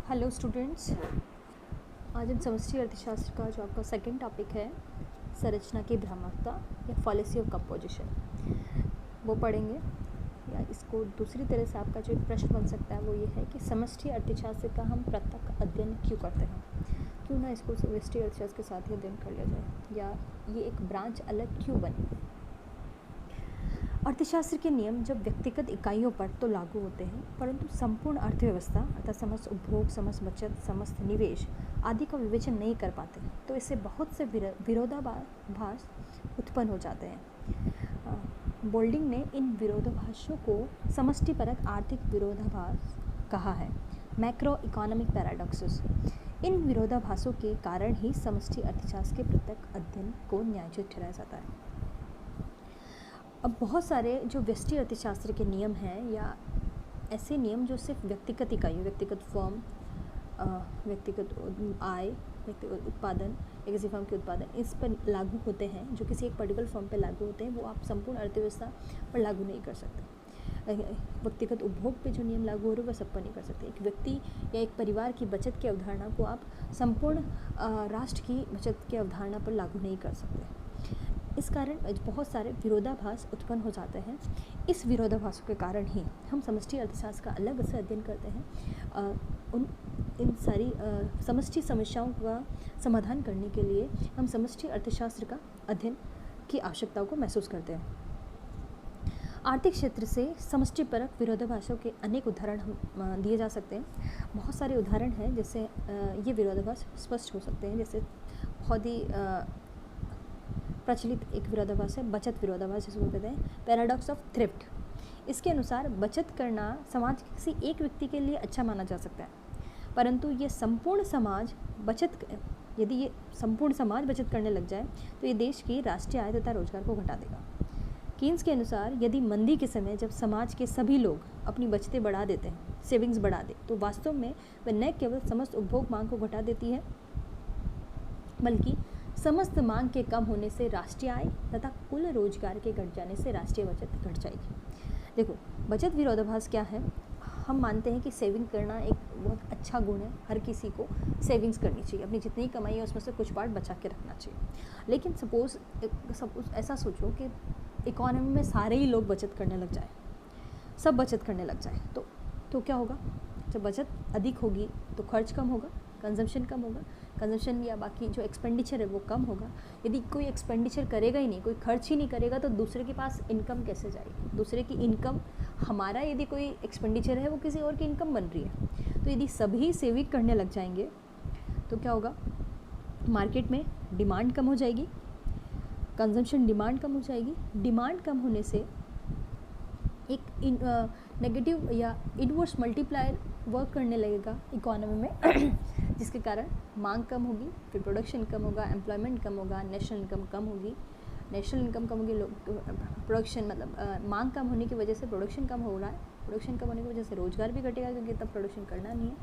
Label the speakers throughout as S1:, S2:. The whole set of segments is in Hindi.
S1: हेलो स्टूडेंट्स, आज हम समष्टि अर्थशास्त्र का जो आपका सेकंड टॉपिक है संरचना की भ्रामकता या फॉलिसी ऑफ कंपोजिशन वो पढ़ेंगे। या इसको दूसरी तरह से आपका जो एक प्रश्न बन सकता है वो ये है कि समष्टि अर्थशास्त्र का हम पृथक अध्ययन क्यों करते हैं, क्यों ना इसको समष्टि अर्थशास्त्र के साथ ही अध्ययन कर लिया जाए, या ये एक ब्रांच अलग क्यों बनी। अर्थशास्त्र के नियम जब व्यक्तिगत इकाइयों पर तो लागू होते हैं, परंतु संपूर्ण अर्थव्यवस्था अर्थात समस्त उपभोग, समस्त बचत, समस्त निवेश आदि का विवेचन नहीं कर पाते, तो इससे बहुत से विरोधाभास उत्पन्न हो जाते हैं। बोल्डिंग ने इन विरोधाभासों को समष्टिपरक आर्थिक विरोधाभास कहा है, मैक्रो इकोनॉमिक पैराडॉक्सेस। इन विरोधाभासों के कारण ही समष्टि अर्थशास्त्र के पृथक अध्ययन को न्यायोचित ठहराया जाता है। अब बहुत सारे जो व्यष्टि अर्थशास्त्र के नियम हैं या ऐसे नियम जो सिर्फ व्यक्तिगत इकाइयों, व्यक्तिगत फर्म, व्यक्तिगत आय, व्यक्तिगत उत्पादन, एक किसी फर्म के उत्पादन, इस पर लागू होते हैं, जो किसी एक पर्टिकुलर फर्म पर लागू होते हैं, वो आप संपूर्ण अर्थव्यवस्था पर लागू नहीं कर सकते। व्यक्तिगत उपभोग पे जो नियम लागू हो रहे हैं वह सब पर नहीं कर सकते। एक व्यक्ति या एक परिवार की बचत की अवधारणा को आप संपूर्ण राष्ट्र की बचत की अवधारणा पर लागू नहीं कर सकते। इस कारण बहुत सारे विरोधाभास उत्पन्न हो जाते हैं। इस विरोधाभासों के कारण ही हम समष्टि अर्थशास्त्र का अलग से अध्ययन करते हैं। इन सारी समष्टि समस्याओं का समाधान करने के लिए हम समष्टि अर्थशास्त्र का अध्ययन की आवश्यकताओं को महसूस करते हैं। आर्थिक क्षेत्र से समष्टिपरक विरोधाभासों के अनेक उदाहरण हम दिए जा सकते हैं। बहुत सारे उदाहरण हैं जिससे ये विरोधाभास स्पष्ट हो सकते हैं। जैसे बहुत ही प्रचलित एक विरोधाभास है बचत विरोधाभास, जिसको कहते हैं पैराडॉक्स ऑफ थ्रिफ्ट। इसके अनुसार बचत करना समाज के किसी एक व्यक्ति के लिए अच्छा माना जा सकता है, परंतु ये संपूर्ण समाज यदि ये संपूर्ण समाज बचत करने लग जाए तो ये देश की राष्ट्रीय आय तथा रोजगार को घटा देगा। कीन्स के अनुसार यदि मंदी के समय जब समाज के सभी लोग अपनी बचतें बढ़ा देते हैं, सेविंग्स बढ़ा दे, तो वास्तव में वह न केवल समस्त उपभोग मांग को घटा देती है, बल्कि समस्त मांग के कम होने से राष्ट्रीय आय तथा कुल रोजगार के घट जाने से राष्ट्रीय बचत घट जाएगी। देखो, बचत विरोधाभास क्या है। हम मानते हैं कि सेविंग करना एक बहुत अच्छा गुण है, हर किसी को सेविंग्स करनी चाहिए, अपनी जितनी कमाई है उसमें से कुछ पार्ट बचा के रखना चाहिए। लेकिन सपोज ऐसा सोचो कि इकोनॉमी में सारे ही लोग बचत करने लग जाए, सब बचत करने लग जाए, तो क्या होगा। जब बचत अधिक होगी तो खर्च कम होगा, कंजम्पशन कम होगा, कंजम्पशन या बाकी जो एक्सपेंडिचर है वो कम होगा। यदि कोई एक्सपेंडिचर करेगा ही नहीं, कोई खर्च ही नहीं करेगा, तो दूसरे के पास इनकम कैसे जाएगी। दूसरे की इनकम, हमारा यदि कोई एक्सपेंडिचर है वो किसी और की इनकम बन रही है। तो यदि सभी सेविंग करने लग जाएंगे तो क्या होगा, मार्केट में डिमांड कम हो जाएगी, कंजम्पशन डिमांड कम हो जाएगी। डिमांड कम होने से एक नेगेटिव या इनवर्स मल्टीप्लायर वर्क करने लगेगा इकोनॉमी में जिसके कारण मांग कम होगी, फिर प्रोडक्शन कम होगा, एम्प्लॉयमेंट कम होगा, नेशनल इनकम कम होगी। प्रोडक्शन मतलब मांग कम होने की वजह से प्रोडक्शन कम हो रहा है, प्रोडक्शन कम होने की वजह से रोजगार भी घटेगा, क्योंकि तब प्रोडक्शन करना नहीं है।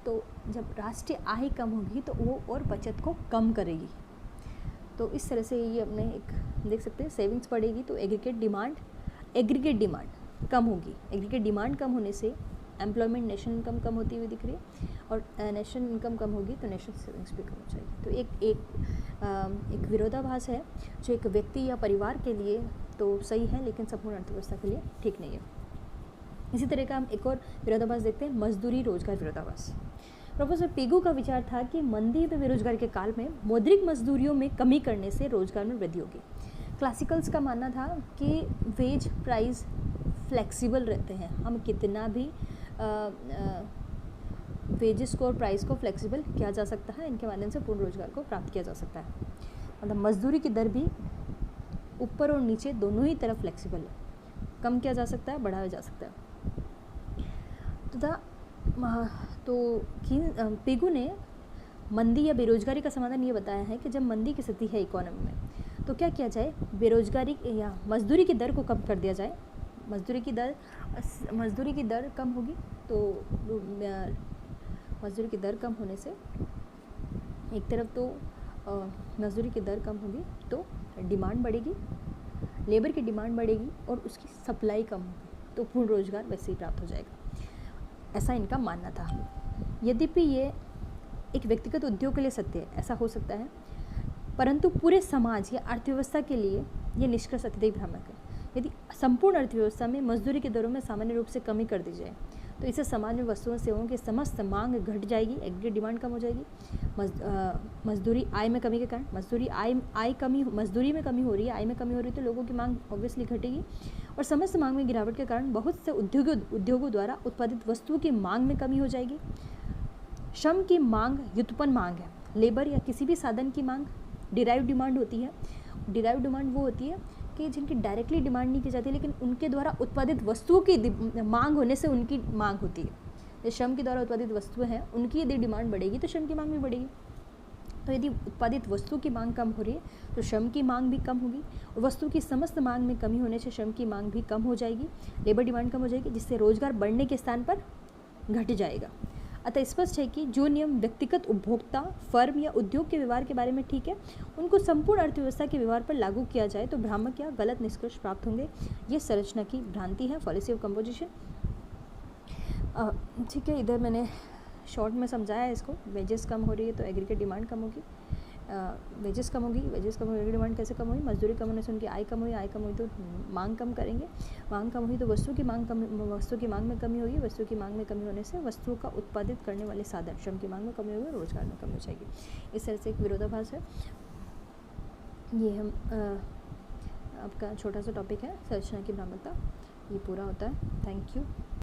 S1: तो जब राष्ट्रीय आय कम होगी तो वो और बचत को कम करेगी। तो इस तरह से ये अपने एक देख सकते हैं, सेविंग्स बढ़ेगी तो एग्रीगेट डिमांड कम होगी। एग्रीगेट डिमांड कम होने से एम्प्लॉयमेंट, नेशनल इनकम कम होती हुई दिख रही है, और नेशनल इनकम कम होगी तो नेशनल सेविंग्स भी कम हो जाएगी। तो एक विरोधाभास है जो एक व्यक्ति या परिवार के लिए तो सही है, लेकिन संपूर्ण अर्थव्यवस्था के लिए ठीक नहीं है। इसी तरह का हम एक और विरोधाभास देखते हैं, मजदूरी रोजगार विरोधाभास। प्रोफेसर पेगू का विचार था कि मंदी व बेरोजगारी के काल में मौद्रिक मजदूरियों में कमी करने से रोजगार में वृद्धि होगी। क्लासिकल्स का मानना था कि वेज प्राइस फ्लेक्सिबल रहते हैं, हम कितना भी वेजेस को और प्राइस को फ्लेक्सिबल किया जा सकता है, इनके माध्यम से पूर्ण रोजगार को प्राप्त किया जा सकता है। मतलब मजदूरी की दर भी ऊपर और नीचे दोनों ही तरफ फ्लेक्सिबल है, कम किया जा सकता है, बढ़ाया जा सकता है। तो पेगू ने मंदी या बेरोजगारी का समाधान ये बताया है कि जब मंदी की स्थिति है इकोनॉमी में तो क्या किया जाए, बेरोजगारी या मजदूरी की दर को कम कर दिया जाए। मजदूरी की दर कम होगी तो मजदूरी की दर कम होने से एक तरफ तो मजदूरी की दर कम होगी तो डिमांड बढ़ेगी, लेबर की डिमांड बढ़ेगी और उसकी सप्लाई कम होगी, तो पूर्ण रोजगार वैसे ही प्राप्त हो जाएगा। ऐसा इनका मानना था। यद्यपि ये एक व्यक्तिगत उद्योग के लिए सत्य है, ऐसा हो सकता है, परंतु पूरे समाज या अर्थव्यवस्था के लिए ये निष्कर्ष अत्यधिक भ्रामक है। यदि संपूर्ण अर्थव्यवस्था में मजदूरी की दरों में सामान्य रूप से कमी कर दी जाए तो इससे समाज में वस्तुओं सेवाओं की समस्त मांग घट जाएगी, एग्रीगेट डिमांड कम हो जाएगी। मजदूरी आय में कमी के कारण मजदूरी में कमी हो रही है, आय में कमी हो रही है, तो लोगों की मांग ऑब्वियसली घटेगी और समस्त मांग में गिरावट के कारण बहुत से उद्योगों द्वारा उत्पादित वस्तुओं की मांग में कमी हो जाएगी। श्रम की मांग व्युत्पन्न मांग है, लेबर या किसी भी साधन की मांग डिराइव डिमांड होती है। डिराइव डिमांड वो होती है कि जिनकी डायरेक्टली डिमांड नहीं की जाती, लेकिन उनके द्वारा उत्पादित वस्तुओं की मांग होने से उनकी मांग होती है। जो श्रम के द्वारा उत्पादित वस्तुएं हैं उनकी यदि डिमांड बढ़ेगी तो श्रम की मांग भी बढ़ेगी। तो यदि उत्पादित वस्तुओं की मांग कम हो रही है तो श्रम की मांग भी कम होगी और वस्तु की समस्त मांग में कमी होने से श्रम की मांग भी कम हो जाएगी, लेबर डिमांड कम हो जाएगी, जिससे रोजगार बढ़ने के स्थान पर घट जाएगा। अतः स्पष्ट है कि जो नियम व्यक्तिगत उपभोक्ता, फर्म या उद्योग के व्यवहार के बारे में ठीक है, उनको संपूर्ण अर्थव्यवस्था के व्यवहार पर लागू किया जाए तो भ्रामक या गलत निष्कर्ष प्राप्त होंगे। ये संरचना की भ्रांति है, फॉलिसी ऑफ कंपोजिशन। ठीक है, इधर मैंने शॉर्ट में समझाया है इसको। वेजेस कम हो रही है तो एग्रीगेट डिमांड कम होगी, वेजेस कम होगी, एग्रीगेट डिमांड कैसे कम हुई? मजदूरी कम होने से उनकी आय कम हुई तो मांग कम करेंगे, मांग कम हुई तो वस्तु की मांग में कमी होगी, वस्तु की मांग में कमी होने से वस्तु का उत्पादित करने वाले साधन, श्रम की मांग में कमी होगी, रोजगार में कमी हो जाएगी। इस तरह से एक विरोधाभास है। ये हम आपका छोटा सा टॉपिक है संरचना की भ्रामकता, ये पूरा होता है। Thank you.